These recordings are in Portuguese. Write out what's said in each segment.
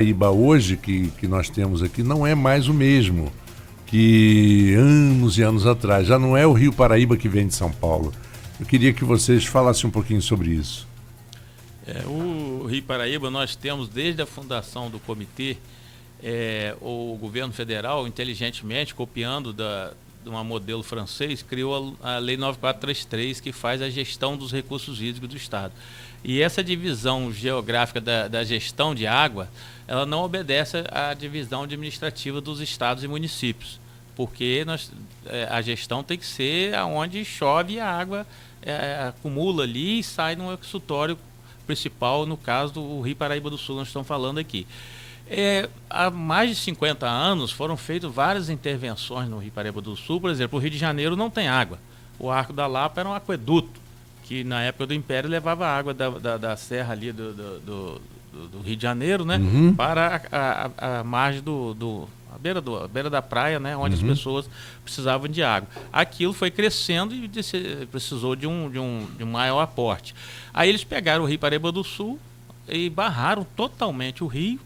Paraíba hoje que nós temos aqui não é mais o mesmo que anos e anos atrás. Já não é o Rio Paraíba que vem de São Paulo. Eu queria que vocês falassem um pouquinho sobre isso. O Rio Paraíba, nós temos desde a fundação do comitê, o governo federal, inteligentemente, copiando de um modelo francês, criou a Lei 9433, que faz a gestão dos recursos hídricos do Estado. E essa divisão geográfica da gestão de água, ela não obedece à divisão administrativa dos estados e municípios, porque a gestão tem que ser onde chove e a água acumula ali e sai no exutório principal, no caso do Rio Paraíba do Sul, nós estamos falando aqui. Há mais de 50 anos foram feitas várias intervenções no Rio Paraíba do Sul. Por exemplo, o Rio de Janeiro não tem água. O Arco da Lapa era um aqueduto, que na época do Império levava água da serra ali do Rio de Janeiro, né, para a margem a beira da praia, né, onde as pessoas precisavam de água. Aquilo foi crescendo e precisou de um maior aporte. Aí eles pegaram o Rio Paraíba do Sul e barraram totalmente o rio,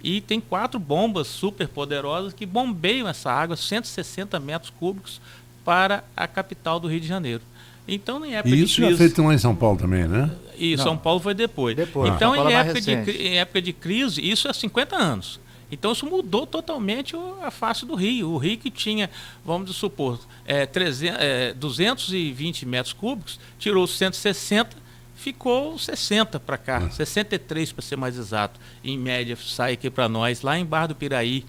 e tem 4 bombas super poderosas que bombeiam essa água, 160 metros cúbicos, para a capital do Rio de Janeiro. Então, em época de crise... Isso é feito lá em São Paulo também, né? E São Paulo foi depois. Então, em época de crise, isso é 50 anos. Então, isso mudou totalmente a face do rio. O rio que tinha, vamos supor, 220 metros cúbicos, tirou 160, ficou 60 para cá, 63 para ser mais exato. Em média, sai aqui para nós, lá em Barra do Piraí,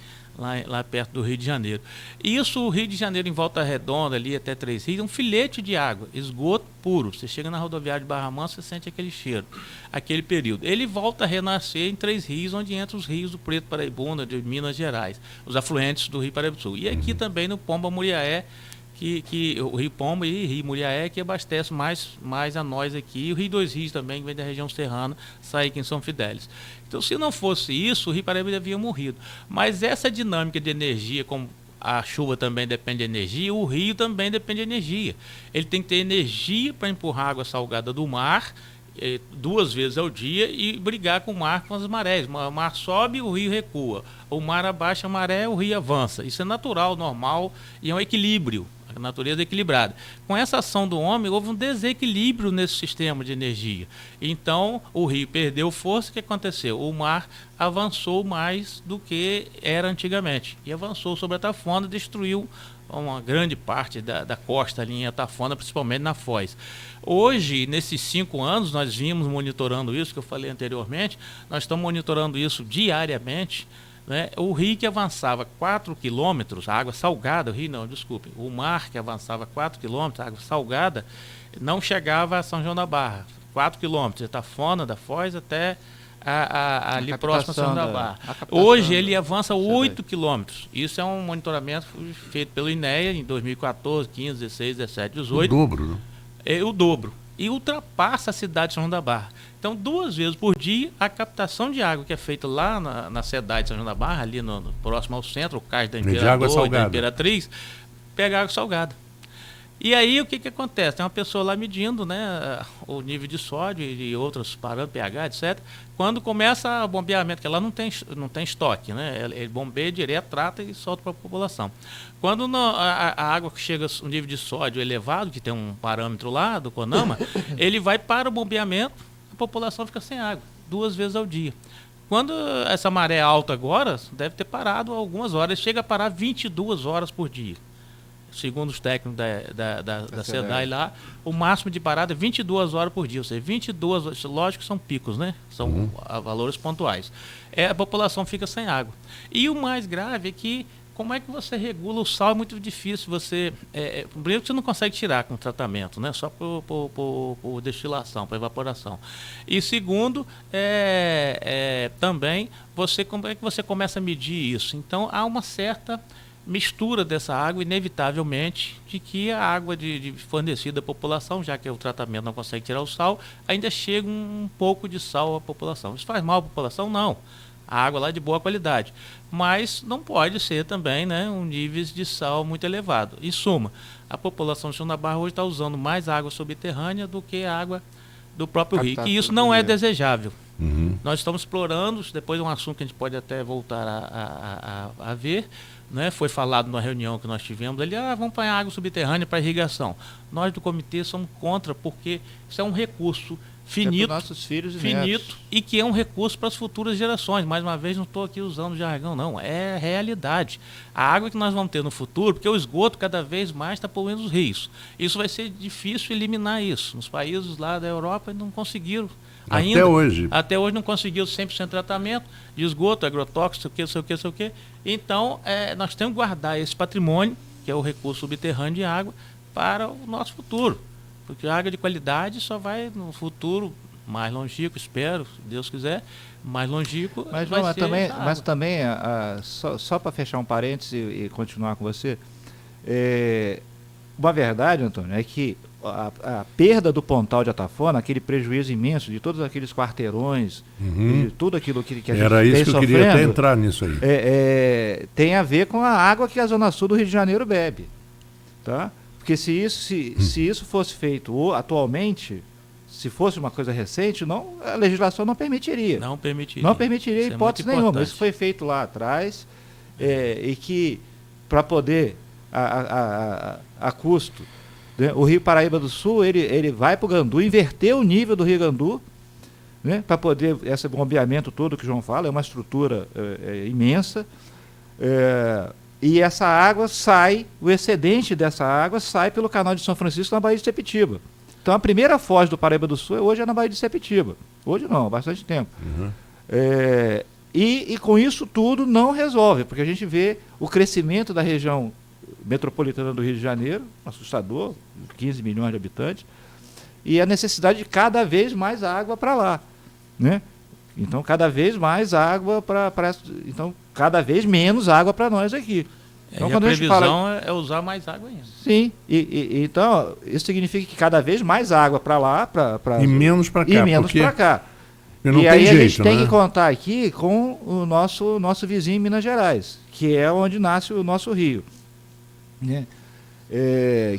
lá perto do Rio de Janeiro. Isso, o Rio de Janeiro, em Volta Redonda, ali até Três Rios, é um filete de água, esgoto puro. Você chega na rodoviária de Barra Mansa, você sente aquele cheiro, aquele período. Ele volta a renascer em Três Rios, onde entra os rios do Preto Paraibuna, de Minas Gerais, os afluentes do Rio Paraíba do Sul. E aqui também no Pomba Muriaé, que o Rio Pomba e Rio Muriaé, que abastece mais a nós aqui, e o Rio Dois Rios também, que vem da região serrana, sai aqui em São Fidélis. Então, se não fosse isso, o Rio Paraíba havia morrido. Mas essa dinâmica de energia, como a chuva também depende de energia, o rio também depende de energia. Ele tem que ter energia para empurrar água salgada do mar 2 vezes ao dia e brigar com o mar, com as marés. O mar sobe, o rio recua. O mar abaixa a maré, o rio avança. Isso é natural, normal, e é um equilíbrio. A natureza é equilibrada. Com essa ação do homem, houve um desequilíbrio nesse sistema de energia. Então, o rio perdeu força. O que aconteceu? O mar avançou mais do que era antigamente. E avançou sobre a Tafona, destruiu uma grande parte da costa ali em Atafona, principalmente na Foz. Hoje, nesses 5 anos, nós vimos monitorando isso, que eu falei anteriormente, nós estamos monitorando isso diariamente, né? O rio que avançava 4 quilômetros, a água salgada, o mar que avançava 4 quilômetros, a água salgada, não chegava a São João da Barra. 4 quilômetros, de Tafona, da Foz, até ali próximo a São João da Barra. Hoje ele avança 8 quilômetros. Isso é um monitoramento feito pelo INEA em 2014, 15, 16, 17, 18. O dobro, né? É o dobro. E ultrapassa a cidade de São João da Barra. Então, 2 vezes por dia, a captação de água que é feita lá na cidade de São João da Barra, ali próximo ao centro, o cais da Imperador e da Imperatriz, pega água salgada. E aí, o que acontece? Tem uma pessoa lá medindo, né, o nível de sódio e outros parâmetros, pH, etc. Quando começa o bombeamento, porque lá não tem estoque, né? Ele bombeia direto, trata e solta para a população. Quando a água chega a um nível de sódio elevado, que tem um parâmetro lá do CONAMA, ele vai para o bombeamento, a população fica sem água, 2 vezes ao dia. Quando essa maré é alta agora, deve ter parado algumas horas, chega a parar 22 horas por dia. Segundo os técnicos da SEDAI lá, o máximo de parada é 22 horas por dia, ou seja, 22 horas, lógico que são picos, né? São valores pontuais. A população fica sem água. E o mais grave é que, como é que você regula o sal? É muito difícil você... primeiro que você não consegue tirar com tratamento, né? Só por destilação, por evaporação. E segundo, também, como é que você começa a medir isso? Então, há uma certa mistura dessa água, inevitavelmente, de que a água fornecida à população, já que o tratamento não consegue tirar o sal, ainda chega um pouco de sal à população. Isso faz mal à população? Não. A água lá é de boa qualidade. Mas não pode ser também, né, um nível de sal muito elevado. Em suma, a população de São João da Barra hoje está usando mais água subterrânea do que a água do próprio rio. E isso não é desejável. Nós estamos explorando, depois é um assunto que a gente pode até voltar a ver, né? Foi falado numa reunião que nós tivemos ali, vamos pôr água subterrânea para irrigação. Nós do comitê somos contra, porque isso é um recurso finito, nossos filhos e netos. E que é um recurso para as futuras gerações. Mais uma vez, não estou aqui usando jargão, não. É realidade. A água que nós vamos ter no futuro, porque o esgoto cada vez mais está poluindo os rios. Isso vai ser difícil eliminar isso. Nos países lá da Europa não conseguiram. Até hoje não conseguiu 100% tratamento de esgoto, agrotóxico, sei o que. Então, nós temos que guardar esse patrimônio, que é o recurso subterrâneo de água, para o nosso futuro. Porque a água de qualidade só vai no futuro mais longínquo, espero, se Deus quiser, mais longínquo. Mas também só para fechar um parênteses e continuar com você, uma verdade, Antônio, é que a perda do Pontal de Atafona, aquele prejuízo imenso de todos aqueles quarteirões, de tudo aquilo que a gente era isso que eu queria até entrar nisso aí. Tem a ver com a água que a Zona Sul do Rio de Janeiro bebe, tá? Porque se isso fosse feito atualmente, se fosse uma coisa recente, a legislação não permitiria. Não permitiria isso hipótese nenhuma. Isso foi feito lá atrás, e que, para poder, a custo, né, o Rio Paraíba do Sul, ele vai para o Gandu, inverter o nível do Rio Gandu, né, para poder, esse bombeamento todo que o João fala, é uma estrutura imensa, e essa água o excedente dessa água sai pelo canal de São Francisco na Baía de Sepetiba. Então a primeira foz do Paraíba do Sul hoje é na Baía de Sepetiba. Hoje não, há bastante tempo. E com isso tudo não resolve, porque a gente vê o crescimento da região metropolitana do Rio de Janeiro, assustador, 15 milhões de habitantes, e a necessidade de cada vez mais água para lá, né? Então, cada vez mais água então, cada vez menos água para nós aqui. Então, quando a previsão é usar mais água ainda. Sim, então, isso significa que cada vez mais água para lá, e menos para cá. E menos para cá. E aí a gente tem que contar aqui com o nosso vizinho em Minas Gerais, que é onde nasce o nosso rio, né?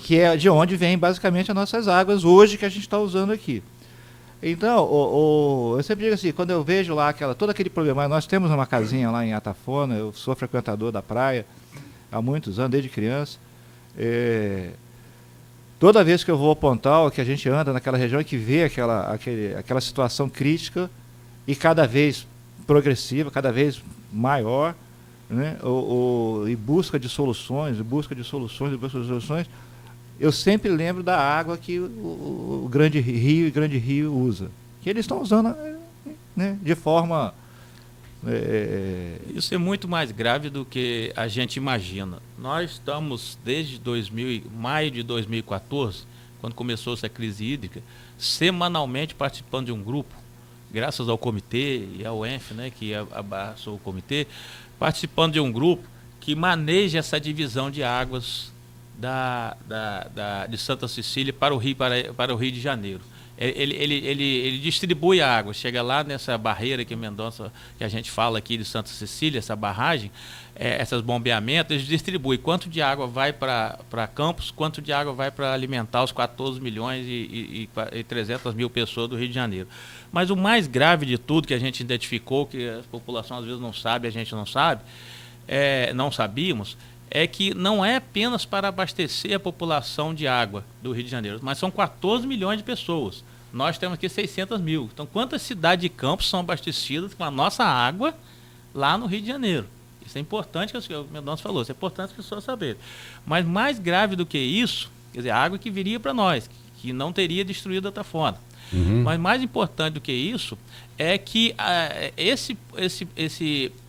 Que é de onde vem basicamente as nossas águas hoje que a gente está usando aqui. Então, eu sempre digo assim, quando eu vejo lá todo aquele problema, nós temos uma casinha lá em Atafona, eu sou frequentador da praia há muitos anos, desde criança. Toda vez que eu vou ao Pontal, que a gente anda naquela região e que vê aquela situação crítica e cada vez progressiva, cada vez maior, né? E busca de soluções, eu sempre lembro da água que o Grande Rio usa, que eles estão usando, né, de forma... Isso é muito mais grave do que a gente imagina. Nós estamos, desde maio de 2014, quando começou essa crise hídrica, semanalmente participando de um grupo, graças ao comitê e ao ENF, né, que abraçou o comitê, participando de um grupo que maneja essa divisão de águas de Santa Cecília para o Rio de Janeiro. Ele distribui a água, chega lá nessa barreira que Mendonça, que a gente fala aqui de Santa Cecília, essa barragem, esses bombeamentos, eles distribuem quanto de água vai para Campos, quanto de água vai para alimentar os 14 milhões e 300 mil pessoas do Rio de Janeiro. Mas o mais grave de tudo que a gente identificou, que a população às vezes não sabe, a gente não sabe, não sabíamos, é que não é apenas para abastecer a população de água do Rio de Janeiro, mas são 14 milhões de pessoas. Nós temos aqui 600 mil. Então, quantas cidades de Campos são abastecidas com a nossa água lá no Rio de Janeiro? Isso é importante, que o senhor Mendonça falou, isso é importante as pessoas saberem. Mas mais grave do que isso, quer dizer, a água que viria para nós, que não teria destruído a Atafona. Mas mais importante do que isso é que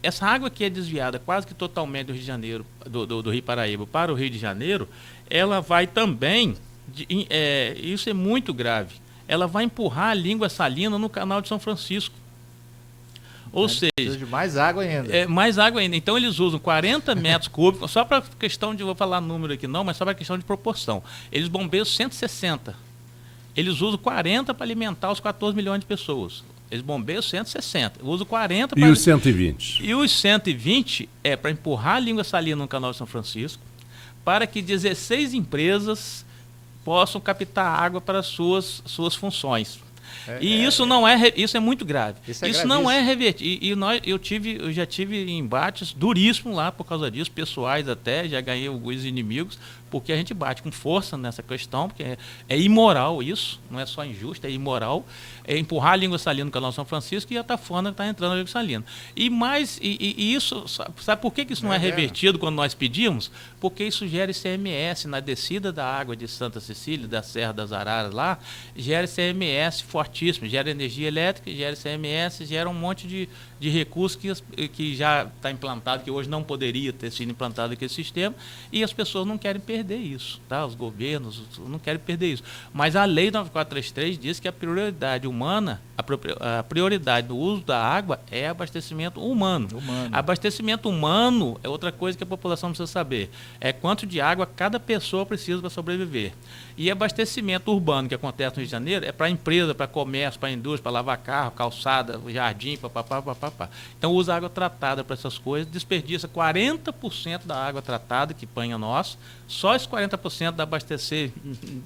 essa água que é desviada quase que totalmente do Rio de Janeiro, do Rio Paraíba para o Rio de Janeiro, ela vai também, isso é muito grave, ela vai empurrar a língua salina no canal de São Francisco. Ou seja, de mais água ainda. Mais água ainda. Então eles usam 40 metros cúbicos, só para questão de, vou falar número aqui não, mas só para questão de proporção. Eles bombeiam 160. Eles usam 40 para alimentar os 14 milhões de pessoas. Eles bombeiam 160. Usam 40 para... E os 120? E os 120 é para empurrar a língua salina no canal de São Francisco, para que 16 empresas possam captar água para suas funções. Isso não isso é muito grave. Isso não é revertido. Eu já tive embates duríssimos lá por causa disso, pessoais até, já ganhei alguns inimigos, porque a gente bate com força nessa questão, porque é imoral isso, não é só injusto, é imoral. É empurrar a língua salina no Canal São Francisco e a tafona está entrando na língua salina. E isso, sabe por que isso não é revertido quando nós pedimos? Porque isso gera ICMS na descida da água de Santa Cecília, da Serra das Araras lá, gera ICMS fortíssimo, gera energia elétrica, gera ICMS, gera um monte de recursos que já está implantado, que hoje não poderia ter sido implantado aquele sistema, e as pessoas não querem perder isso, tá? Os governos não querem perder isso. Mas a Lei 9433 diz que a prioridade humana, a prioridade do uso da água é abastecimento humano. Abastecimento humano é outra coisa que a população precisa saber. É quanto de água cada pessoa precisa para sobreviver. E abastecimento urbano, que acontece no Rio de Janeiro, é para empresa, para comércio, para indústria, para lavar carro, calçada, jardim, papapá. Então usa água tratada para essas coisas, desperdiça 40% da água tratada que banha nós, só esse 40% dá abastecer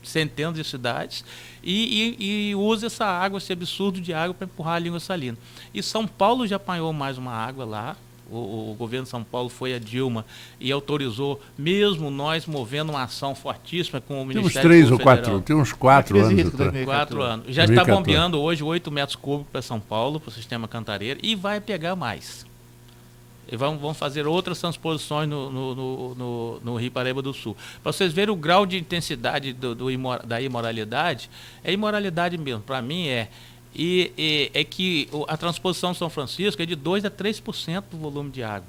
centenas de cidades, e usa essa água, esse absurdo de água, para empurrar a língua salina. E São Paulo já apanhou mais uma água lá. O governo de São Paulo foi a Dilma e autorizou, mesmo nós movendo uma ação fortíssima com o Ministério Público Federal. Tem uns 4 anos. 4 anos. Já está bombeando hoje 8 metros cúbicos para São Paulo, para o sistema Cantareira, e vai pegar mais. E vamos fazer outras transposições no Rio Paraíba do Sul. Para vocês verem o grau de intensidade da imoralidade, é imoralidade mesmo. Para mim é que a transposição de São Francisco é de 2% a 3% do volume de água.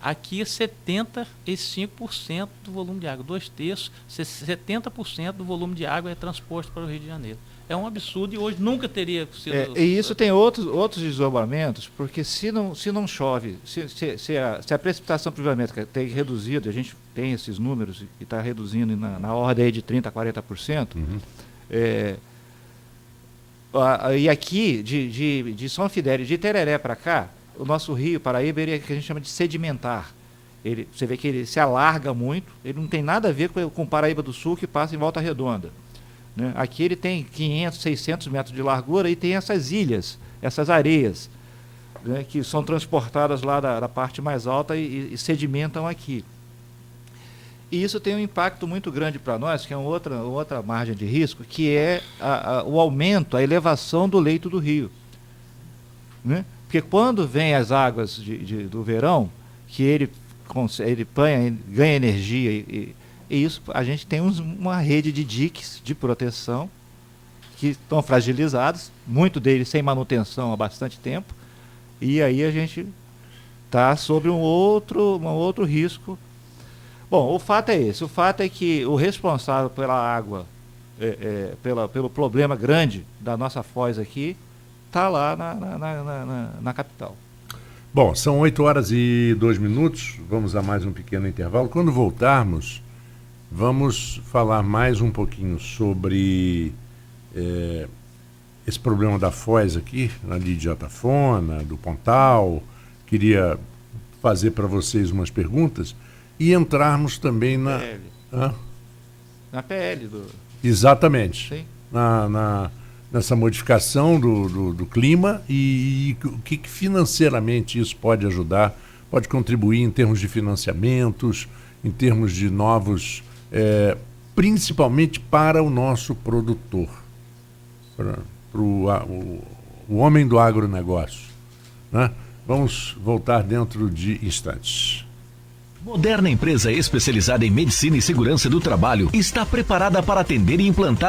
Aqui é 75% do volume de água, 2/3, 70% do volume de água é transposto para o Rio de Janeiro. É um absurdo e hoje nunca teria sido... E isso tem outros desdobramentos, porque se não chove, se a precipitação pluviométrica tem reduzido, a gente tem esses números e está reduzindo na ordem aí de 30% a 40%, e aqui, de São Fidélis, de Tereré para cá, o nosso rio Paraíba, ele é o que a gente chama de sedimentar. Você vê que ele se alarga muito, ele não tem nada a ver com o Paraíba do Sul, que passa em Volta Redonda. Né? Aqui ele tem 500, 600 metros de largura e tem essas ilhas, essas areias, né, que são transportadas lá da parte mais alta e sedimentam aqui. E isso tem um impacto muito grande para nós, que é outra margem de risco, que é o aumento, a elevação do leito do rio. Né? Porque quando vem as águas do verão, que ele ganha energia, e isso, a gente tem uma rede de diques de proteção que estão fragilizados, muito deles sem manutenção há bastante tempo, e aí a gente está sobre um outro risco. Bom, o fato é esse. O fato é que o responsável pela água, pelo problema grande da nossa foz aqui, está lá na capital. Bom, são 8h02. Vamos a mais um pequeno intervalo. Quando voltarmos, vamos falar mais um pouquinho sobre esse problema da foz aqui, ali de Atafona, do Pontal. Queria fazer para vocês umas perguntas. E entrarmos também na PL. Na PL do... Exatamente. Sim. Nessa modificação do clima e o que financeiramente isso pode ajudar, pode contribuir em termos de financiamentos, em termos de novos, principalmente para o nosso produtor, para o homem do agronegócio. Né? Vamos voltar dentro de instantes. Moderna empresa especializada em medicina e segurança do trabalho está preparada para atender e implantar